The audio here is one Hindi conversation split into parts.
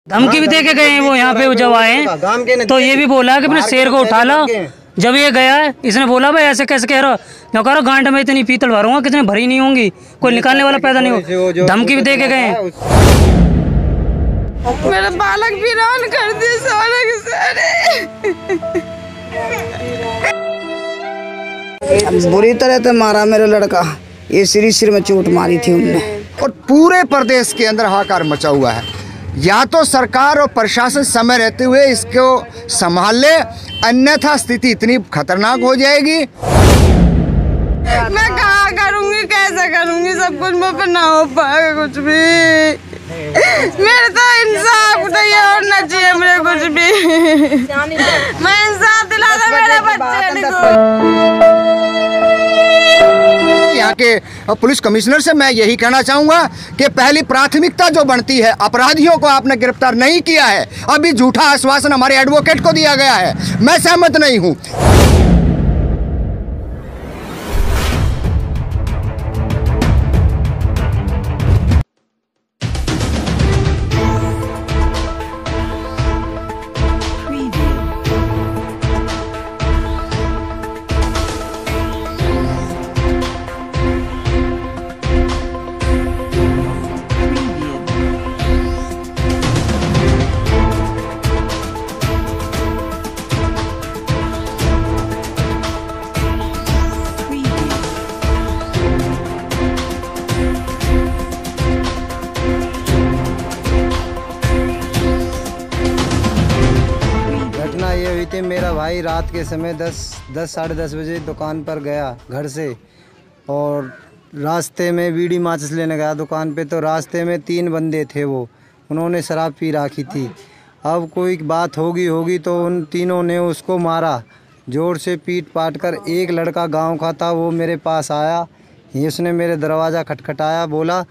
धमकी भी दे के गए हैं वो यहाँ पे जब आए हैं, तो ये भी बोला कि अपने शेर को उठा लो। जब ये गया है इसने बोला भाई ऐसे कैसे कह रहा हो, मैं कह रहा गांड में इतनी पीतल भरूंगा कितने भरी नहीं होंगी, कोई निकालने वाला पैदा नहीं हो। धमकी भी दे के गए हैं। मेरा बालक वीरान कर दिया सारे के सारे। बुरी तरह से मारा मेरा लड़का, ये सिर में चोट मारी थी उनने। और पूरे प्रदेश के अंदर हाहाकार मचा हुआ है। या तो सरकार और प्रशासन समय रहते हुए इसको संभाल ले, अन्यथा स्थिति इतनी खतरनाक हो जाएगी। मैं कहाँ करूँगी, कैसे करूँगी, सब कुछ मुझ पर ना हो पाएगा कुछ भी। मेरे तो इंसाफ चाहिए और ना चाहिए मेरे कुछ भी। मैं इंसाफ दिला दूं मेरे बच्चे को। यहाँ के पुलिस कमिश्नर से मैं यही कहना चाहूँगा कि पहली प्राथमिकता जो बनती है, अपराधियों को आपने गिरफ्तार नहीं किया है। अभी झूठा आश्वासन हमारे एडवोकेट को दिया गया है, मैं सहमत नहीं हूँ। ये हुई थी, मेरा भाई रात के समय 10 साढ़े 10 बजे दुकान पर गया घर से, और रास्ते में बीड़ी माचिस लेने गया दुकान पे, तो रास्ते में 3 बंदे थे, वो उन्होंने शराब पी रखी थी। अब कोई बात होगी तो उन तीनों ने उसको मारा, ज़ोर से पीट पाट कर। एक लड़का गांव का था, वो मेरे पास आया, उसने मेरे दरवाज़ा खटखटाया, बोला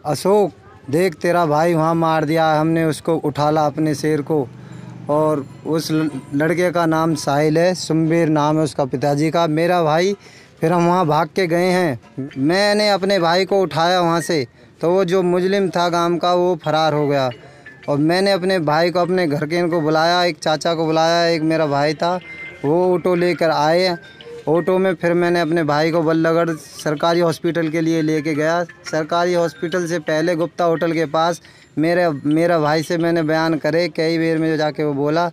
अशोक देख तेरा भाई वहाँ मार दिया। हमने उसको उठाला अपने शेर को, और उस लड़के का नाम साहिल है, सुम्बेर नाम है उसका पिताजी का, मेरा भाई। फिर हम वहाँ भाग के गए हैं, मैंने अपने भाई को उठाया वहाँ से, तो वो जो मुजरिम था गांव का वो फरार हो गया। और मैंने अपने भाई को अपने घर के इनको बुलाया, एक चाचा को बुलाया, एक मेरा भाई था, वो ऑटो लेकर आए। ऑटो में फिर मैंने अपने भाई को बल्लभगढ़ सरकारी हॉस्पिटल के लिए लेके गया। सरकारी हॉस्पिटल से पहले गुप्ता होटल के पास मेरा भाई से मैंने बयान करे कई बार में जाके वो बोला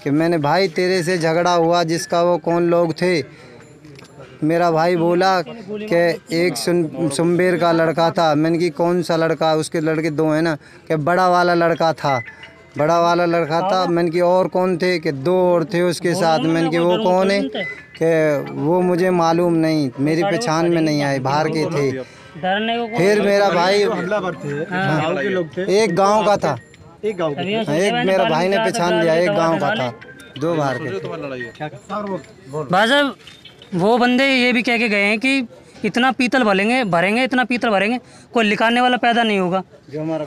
कि मैंने भाई तेरे से झगड़ा हुआ, जिसका वो कौन लोग थे। मेरा भाई बोला कि एक सुम्बेर का लड़का था। मैंने कि कौन सा लड़का, उसके लड़के 2 हैं ना, कि बड़ा वाला लड़का था, बड़ा वाला लड़का था। मैंने कि और कौन थे, कि 2 और थे उसके साथ। मैंने कि वो कौन है, कि वो मुझे मालूम नहीं, मेरी पहचान में नहीं आए, बाहर के थे। फिर मेरा भाई एक गांव का था, एक मेरा भाई ने पहचान लिया, एक गांव का था, 2 बाहर के। भाई वो बंदे ये भी कह के गए हैं कि इतना पीतल भरेंगे, इतना पीतल भरेंगे, कोई निकालने वाला पैदा नहीं होगा।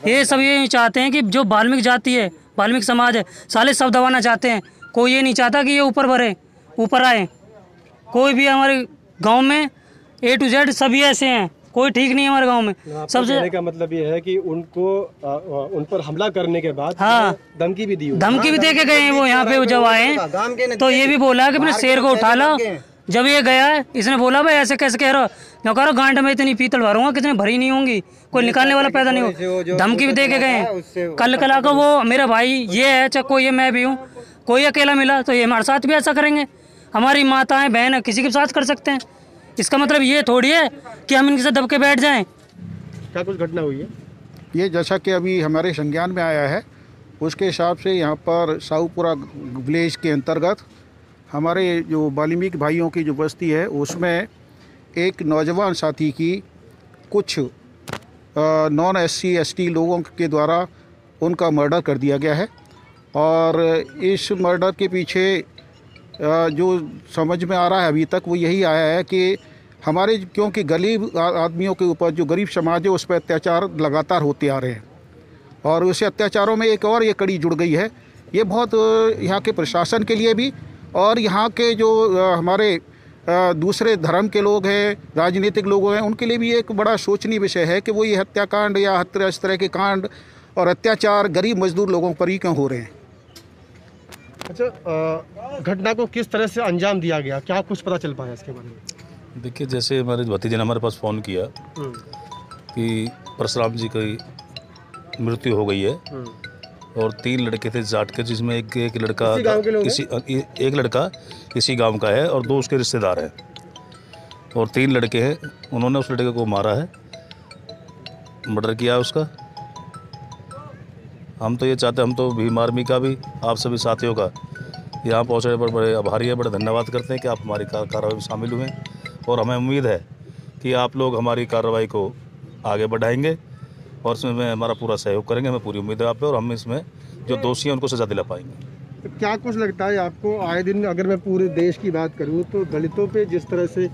ये सब ये चाहते हैं कि जो वाल्मीकि जाति है, वाल्मीकि समाज है, साले सब दबाना चाहते हैं। कोई ये नहीं चाहता कि ये ऊपर आए। कोई भी हमारे गांव में A to Z सभी ऐसे हैं, कोई ठीक नहीं है हमारे गांव में। सबसे कहने का मतलब ये है कि उनको उन पर हमला करने के बाद धमकी भी दी, धमकी भी दे के गए हैं वो यहाँ पे जब आए हैं, तो ये भी बोला कि अपने शेर को उठा लो। जब ये गया है इसने बोला भाई ऐसे कैसे कह रहा हो, मैं कह रहा गांड में इतनी पीतल भरूंगा कितने भरी नहीं होंगी, कोई निकालने वाला पैदा नहीं हो। धमकी भी दे के गए हैं। कल आकर वो मेरा भाई ये है, चाहे कोई ये मैं भी हूँ, कोई अकेला मिला तो ये हमारे साथ भी ऐसा करेंगे। हमारी माताएं बहन है, किसी के साथ कर सकते हैं। इसका मतलब ये थोड़ी है कि हम इनके साथ दब के बैठ जाएं। क्या कुछ घटना हुई है? ये जैसा कि अभी हमारे संज्ञान में आया है, उसके हिसाब से यहाँ पर साहूपुरा विलेज के अंतर्गत हमारे जो वाल्मीकि भाइयों की जो बस्ती है, उसमें एक नौजवान साथी की कुछ नॉन SC ST लोगों के द्वारा उनका मर्डर कर दिया गया है। और इस मर्डर के पीछे जो समझ में आ रहा है अभी तक, वो यही आया है कि हमारे क्योंकि गरीब आदमियों के ऊपर, जो गरीब समाज है, उस पर अत्याचार लगातार होते आ रहे हैं। और उसे अत्याचारों में एक और ये कड़ी जुड़ गई है। ये बहुत यहाँ के प्रशासन के लिए भी, और यहाँ के जो हमारे दूसरे धर्म के लोग हैं, राजनीतिक लोग हैं, उनके लिए भी एक बड़ा सोचनीय विषय है कि वो ये हत्याकांड या इस तरह के कांड और अत्याचार गरीब मजदूर लोगों पर ही क्यों हो रहे हैं। अच्छा, घटना को किस तरह से अंजाम दिया गया, क्या कुछ पता चल पाया इसके बारे में? देखिए, जैसे हमारे भतीजे ने हमारे पास फ़ोन किया कि परशुराम जी की मृत्यु हो गई है और 3 लड़के थे जाट के, जिसमें एक लड़का एक लड़का इसी गांव का है और 2 उसके रिश्तेदार हैं और 3 लड़के हैं। उन्होंने उस लड़के को मारा है, मर्डर किया है उसका। हम तो ये चाहते हैं, हम तो भीम आर्मी का भी, आप सभी साथियों का यहाँ पहुँचने पर बड़े आभारी है, बड़े धन्यवाद करते हैं कि आप हमारी कार्रवाई में शामिल हुए और हमें उम्मीद है कि आप लोग हमारी कार्रवाई को आगे बढ़ाएंगे और इसमें हमारा पूरा सहयोग करेंगे। हमें पूरी उम्मीद है आप पे और हम इसमें जो दोषी हैं उनको सज़ा दिला पाएंगे। तो क्या कुछ लगता है आपको, आए दिन अगर मैं पूरे देश की बात करूँ तो दलितों पे जिस तरह से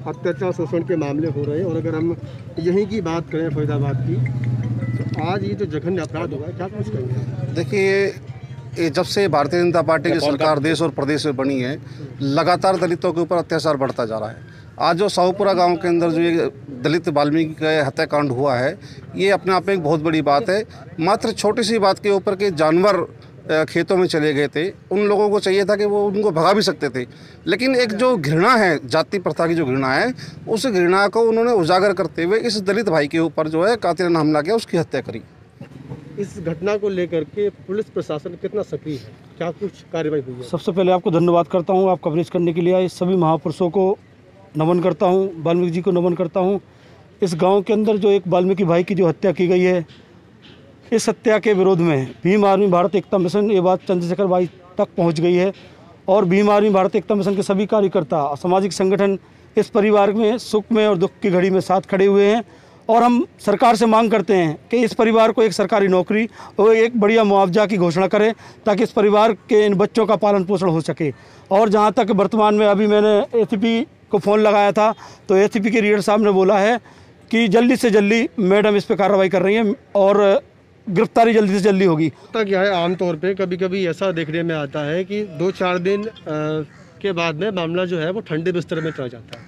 अत्याचार शोषण के मामले हो रहे हैं, और अगर हम यहीं की बात करें फरीदाबाद की, तो आज ये जो जघन्य अपराध हुआ है, क्या कुछ कहेंगे? देखिए, ये जब से भारतीय जनता पार्टी की सरकार देश और प्रदेश में बनी है, लगातार दलितों के ऊपर अत्याचार बढ़ता जा रहा है। आज जो साहूपुरा गांव के अंदर जो ये दलित वाल्मीकि का हत्याकांड हुआ है, ये अपने आप में एक बहुत बड़ी बात है। मात्र छोटी सी बात के ऊपर के जानवर खेतों में चले गए थे, उन लोगों को चाहिए था कि वो उनको भगा भी सकते थे, लेकिन एक जो घृणा है, जाति प्रथा की जो घृणा है, उस घृणा को उन्होंने उजागर करते हुए इस दलित भाई के ऊपर जो है कातिलाना हमला किया, उसकी हत्या करी। इस घटना को लेकर के पुलिस प्रशासन कितना सक्रिय है, क्या कुछ कार्रवाई हुई है? सबसे पहले आपको धन्यवाद करता हूँ, आप कवरेज करने के लिए आए। सभी महापुरुषों को नमन करता हूँ, वाल्मीकि जी को नमन करता हूँ। इस गांव के अंदर जो एक वाल्मीकि भाई की जो हत्या की गई है, इस हत्या के विरोध में भीम आर्मी भारत एकता मिशन, ये बात चंद्रशेखर भाई तक पहुंच गई है और भीम आर्मी भारत एकता मिशन के सभी कार्यकर्ता, सामाजिक संगठन इस परिवार में सुख में और दुख की घड़ी में साथ खड़े हुए हैं। और हम सरकार से मांग करते हैं कि इस परिवार को एक सरकारी नौकरी और एक बढ़िया मुआवजा की घोषणा करें, ताकि इस परिवार के इन बच्चों का पालन पोषण हो सके। और जहाँ तक वर्तमान में अभी मैंने एसीपी को फ़ोन लगाया था, तो एसीपी के रीडर साहब ने बोला है कि जल्दी से जल्दी मैडम इस पर कार्रवाई कर रही हैं और गिरफ्तारी जल्दी से जल्दी होगी। क्या है, आमतौर पे कभी कभी ऐसा देखने में आता है कि 2-4 दिन के बाद में मामला जो है वो ठंडे बिस्तर में चला जाता है।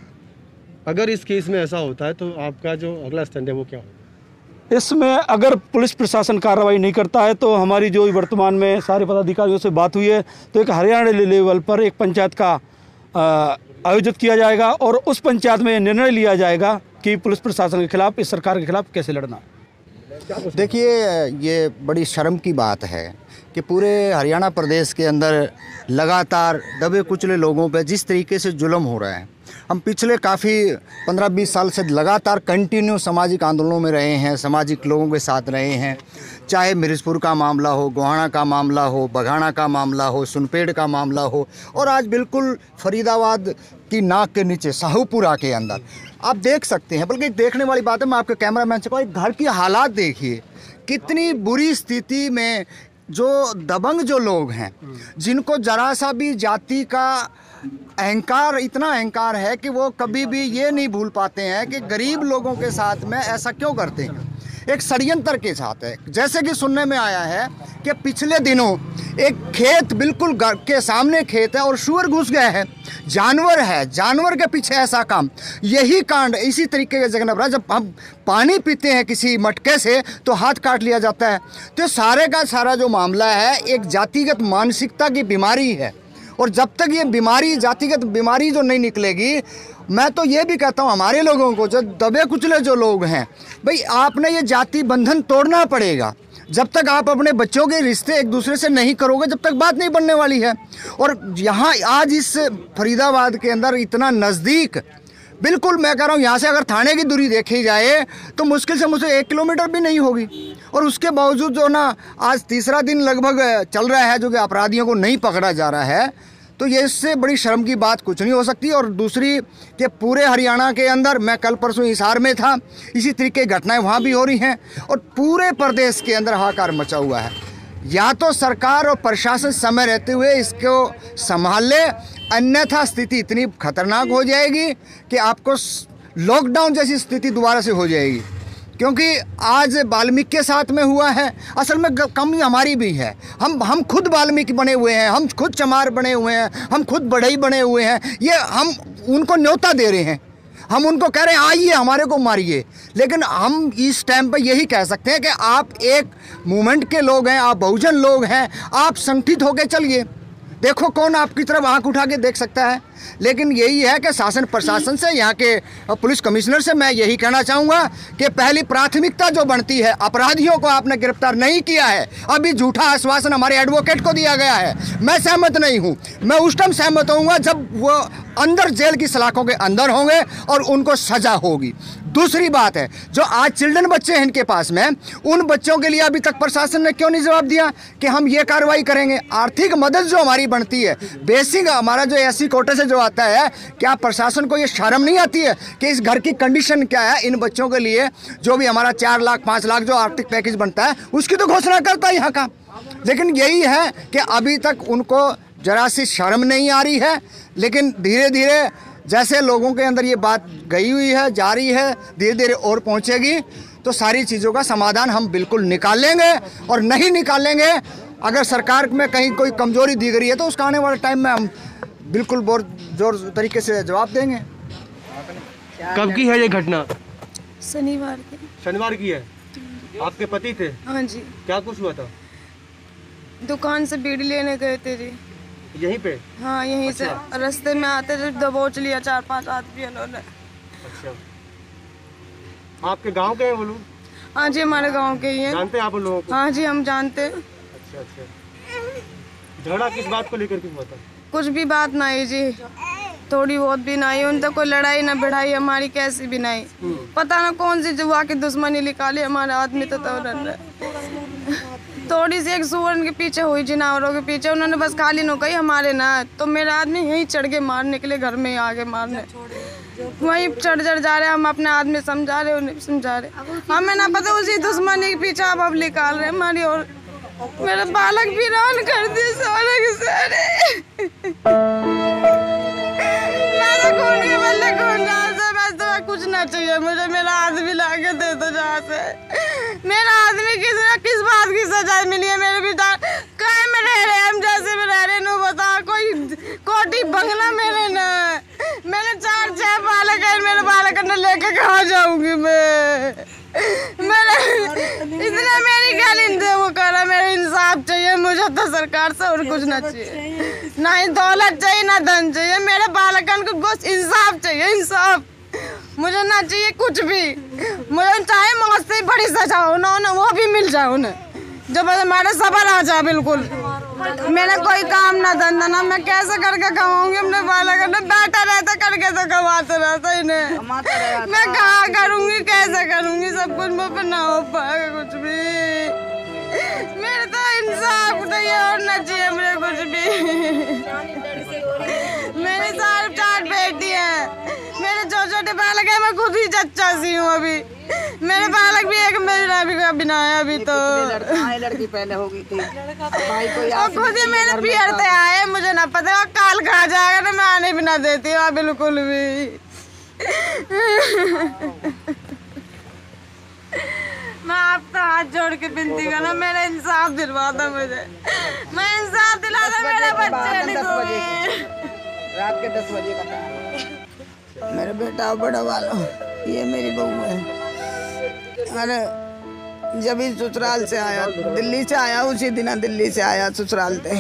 अगर इस केस में ऐसा होता है तो आपका जो अगला स्टैंड है वो क्या होगा? इसमें अगर पुलिस प्रशासन कार्रवाई नहीं करता है तो हमारी जो वर्तमान में सारे पदाधिकारियों से बात हुई है, तो एक हरियाणा लेवल पर एक पंचायत का आयोजित किया जाएगा और उस पंचायत में निर्णय लिया जाएगा कि पुलिस प्रशासन के खिलाफ, इस सरकार के खिलाफ कैसे लड़ना। देखिए, ये बड़ी शर्म की बात है कि पूरे हरियाणा प्रदेश के अंदर लगातार दबे कुचले लोगों पे जिस तरीके से जुल्म हो रहा है। हम पिछले काफ़ी 15-20 साल से लगातार कंटिन्यू सामाजिक आंदोलनों में रहे हैं, सामाजिक लोगों के साथ रहे हैं, चाहे मिर्जपुर का मामला हो, गोहाना का मामला हो, बघाना का मामला हो, सुनपेड़ का मामला हो, और आज बिल्कुल फरीदाबाद की नाक के नीचे साहूपुरा के अंदर आप देख सकते हैं। बल्कि देखने वाली बात है, मैं आपके कैमरामैन से कहूँ, घर की हालात देखिए, कितनी बुरी स्थिति में जो दबंग जो लोग हैं, जिनको जरा सा भी जाति का अहंकार, इतना अहंकार है कि वो कभी भी ये नहीं भूल पाते हैं कि गरीब लोगों के साथ में ऐसा क्यों करते हैं। एक षड्यंत्र के साथ है। जैसे कि सुनने में आया है कि पिछले दिनों एक खेत, बिल्कुल घर के सामने खेत है और सूअर घुस गए हैं, जानवर है, जानवर के पीछे ऐसा काम, यही कांड इसी तरीके के जगह पर। जब हम पानी पीते हैं किसी मटके से तो हाथ काट लिया जाता है। तो सारे का सारा जो मामला है एक जातिगत मानसिकता की बीमारी है, और जब तक ये बीमारी, जातिगत बीमारी जो नहीं निकलेगी, मैं तो ये भी कहता हूँ हमारे लोगों को, जो दबे कुचले जो लोग हैं, भाई आपने ये जाति बंधन तोड़ना पड़ेगा। जब तक आप अपने बच्चों के रिश्ते एक दूसरे से नहीं करोगे, जब तक बात नहीं बनने वाली है। और यहाँ आज इस फरीदाबाद के अंदर इतना नज़दीक, बिल्कुल मैं कह रहा हूँ, यहाँ से अगर थाने की दूरी देखी जाए तो मुश्किल से मुझे 1 किलोमीटर भी नहीं होगी, और उसके बावजूद जो ना आज तीसरा दिन लगभग चल रहा है जो कि अपराधियों को नहीं पकड़ा जा रहा है। तो ये इससे बड़ी शर्म की बात कुछ नहीं हो सकती। और दूसरी कि पूरे हरियाणा के अंदर, मैं कल परसों हिसार में था, इसी तरीके की घटनाएं वहाँ भी हो रही हैं, और पूरे प्रदेश के अंदर हाहाकार मचा हुआ है। या तो सरकार और प्रशासन समय रहते हुए इसको संभाल ले, अन्यथा स्थिति इतनी खतरनाक हो जाएगी कि आपको लॉकडाउन जैसी स्थिति दोबारा से हो जाएगी। क्योंकि आज वाल्मीकि के साथ में हुआ है, असल में कमी हमारी भी है। हम खुद वाल्मीकि बने हुए हैं, हम खुद चमार बने हुए हैं, हम खुद बढ़ई बने हुए हैं, ये हम उनको न्योता दे रहे हैं। हम उनको कह रहे हैं आइए हमारे को मारिए, लेकिन हम इस टाइम पे यही कह सकते हैं कि आप एक मूवमेंट के लोग हैं, आप बहुजन लोग हैं, आप संगठित होकर चलिए। देखो कौन आपकी तरफ आंख उठा के देख सकता है। लेकिन यही है कि शासन प्रशासन से, यहाँ के पुलिस कमिश्नर से मैं यही कहना चाहूँगा कि पहली प्राथमिकता जो बनती है, अपराधियों को आपने गिरफ्तार नहीं किया है। अभी झूठा आश्वासन हमारे एडवोकेट को दिया गया है, मैं सहमत नहीं हूँ। मैं उस टाइम सहमत होऊंगा जब वो अंदर जेल की सलाखों के अंदर होंगे और उनको सजा होगी। दूसरी बात है, जो आज चिल्ड्रन बच्चे हैं इनके पास में, उन बच्चों के लिए अभी तक प्रशासन ने क्यों नहीं जवाब दिया कि हम ये कार्रवाई करेंगे। आर्थिक मदद जो हमारी बनती है, बेसिक हमारा जो एससी कोटे से जो आता है, क्या प्रशासन को ये शर्म नहीं आती है कि इस घर की कंडीशन क्या है, इन बच्चों के लिए जो भी हमारा 4 लाख 5 लाख जो आर्थिक पैकेज बनता है उसकी तो घोषणा करता है यहाँ का। लेकिन यही है कि अभी तक उनको जरा सी शर्म नहीं आ रही है। लेकिन धीरे धीरे जैसे लोगों के अंदर ये बात गई हुई है, जारी है, धीरे धीरे और पहुँचेगी तो सारी चीज़ों का समाधान हम बिल्कुल निकालेंगे। और नहीं निकालेंगे, अगर सरकार में कहीं कोई कमजोरी दी गई है तो उसका आने वाले टाइम में हम बिल्कुल बहुत जोर तरीके से जवाब देंगे। कब की है ये घटना? शनिवार की है। आपके पति थे? हाँ जी। क्या कुछ हुआ था? दुकान से बीड़ी लेने गए थे जी। यहीं पे? हाँ यहीं अच्छा। से रास्ते में आते थे, दबोच लिया 4-5 आदमी उन्होंने। अच्छा, आपके गांव के हैं वो लोग? हाँ जी, हमारे गांव के ही हैं। जानते हैं आप उन लोगों को? हाँ जी, हम जानते हैं। अच्छा अच्छा। झगड़ा किस बात को लेकर के हुआ था? कुछ भी बात नहीं जी, थोड़ी बहुत भी नहीं, उन तक कोई लड़ाई ना भिड़ाई हमारी कैसी भी नहीं। पता ना कौन सी जुआ की दुश्मनी निकाली हमारे आदमी तो थोड़ी सी एक सुअर के पीछे हुई, जिनावरों के पीछे, उन्होंने बस खाली नौकरी हमारे ना, तो मेरा आदमी यहीं चढ़ के मारने के लिए घर में ही आगे मारने, वहीं चढ़ जा रहे। हम अपने आदमी समझा रहे, उन्हें समझा रहे, हमें ना पता उसी दुश्मनी के पीछे अब निकाल रहे हमारी। और मेरा बालक भी रान कर दिए सारे के सारे। मेरा खून के बल्ले खून जहाँ से, बस तो कुछ ना चाहिए मुझे, मेरा आदमी लाके दे दो जहाँ से। मेरा आदमी किस बात की सजा मिली है? मेरे पिता कहीं में रह रहे, हम जैसे में रह रहे, नो बता कोई कोठी बंगला मेरे ना, मैंने 4-6 बालक है, मेरे बालक ने लेके कहाँ जाऊंगी मैं? इतना मेरी गाली दे वो करा, मेरा इंसाफ चाहिए मुझे तो सरकार से, और कुछ ना चाहिए, ना ही दौलत चाहिए ना धन चाहिए, मेरे बालकन को बस इंसाफ चाहिए, इंसाफ मुझे ना चाहिए कुछ भी। मुझे चाहे मौत से बड़ी सजा हो ना, वो भी मिल जाए उन्हें, जब हमारे सबर आ जाए। बिल्कुल मेरा कोई काम ना धंधा ना, मैं कैसे करके कमाऊंगी अपने बालक ने? बैठा रहता करके तो कमाते रहता इन्हें, मैं कहाँ करूंगी, कैसे करूंगी? सब कुछ मुझ पर ना हो पाएगा कुछ भी। मेरे तो इंसाफ चाहिए और ना चाहिए मुझे कुछ भी। मेरे सारे 4 बेटी है, मेरे छोटे बालक है, मैं खुद ही चच्चा सी हूँ अभी। मेरे बालक भी एक मेरा भी बिना है अभी तो, लड़की पहले हो गई थी, और खुद ही मेरे पियर से आए, मुझे ना पता काल खा जाएगा ना, मैं आने भी ना देती हूँ बिल्कुल भी। मैं आपका हाथ जोड़ के विनती करना, मेरा इंसाफ दिलवा दो मुझे, मैं इंसाफ दिला दो मेरे बच्चे रात के 10 बजे का टाइम। मेरा बेटा बड़ा वाला, ये मेरी बहू है। अरे जब ही ससुराल से आया, दिल्ली से आया, उसी दिन दिल्ली से आया ससुराल से,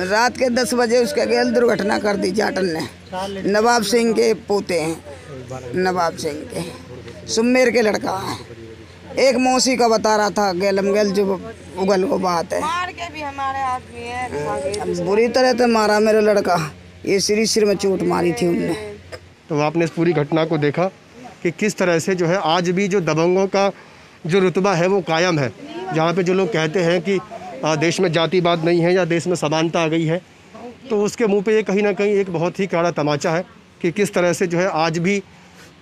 रात के 10 बजे उसके गेल दुर्घटना कर दी जाटन ने। नवाब सिंह के पोते हैं, नवाब सिंह के सुमेर के लड़का है। एक मौसी का बता रहा था, गेलम गेल जो उगल को बात है, मार के भी हमारे आदमी है, बुरी तरह से मारा मेरा लड़का, ये सिर में चोट मारी थी उनने। तो आपने इस पूरी घटना को देखा कि किस तरह से जो है आज भी जो दबंगों का जो रुतबा है वो कायम है। जहाँ पे जो लोग कहते हैं कि देश में जातिवाद नहीं है या देश में समानता आ गई है, तो उसके मुंह पे ये कहीं ना कहीं एक बहुत ही कड़ा तमाचा है कि किस तरह से जो है आज भी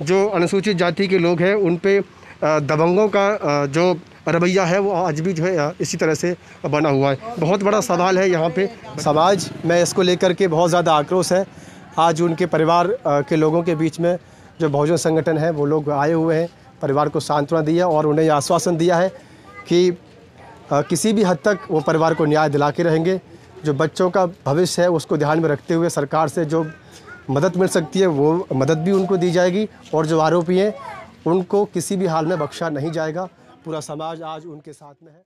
जो अनुसूचित जाति के लोग हैं उन पे दबंगों का जो रवैया है वो आज भी जो है इसी तरह से बना हुआ है। बहुत बड़ा सवाल है यहाँ पे समाज में, इसको लेकर के बहुत ज़्यादा आक्रोश है। आज उनके परिवार के लोगों के बीच में जो बहुजन संगठन है वो लोग आए हुए हैं, परिवार को सांत्वना दिया और उन्हें यह आश्वासन दिया है कि किसी भी हद तक वो परिवार को न्याय दिला के रहेंगे। जो बच्चों का भविष्य है उसको ध्यान में रखते हुए सरकार से जो मदद मिल सकती है वो मदद भी उनको दी जाएगी, और जो आरोपी हैं उनको किसी भी हाल में बख्शा नहीं जाएगा। पूरा समाज आज उनके साथ में है।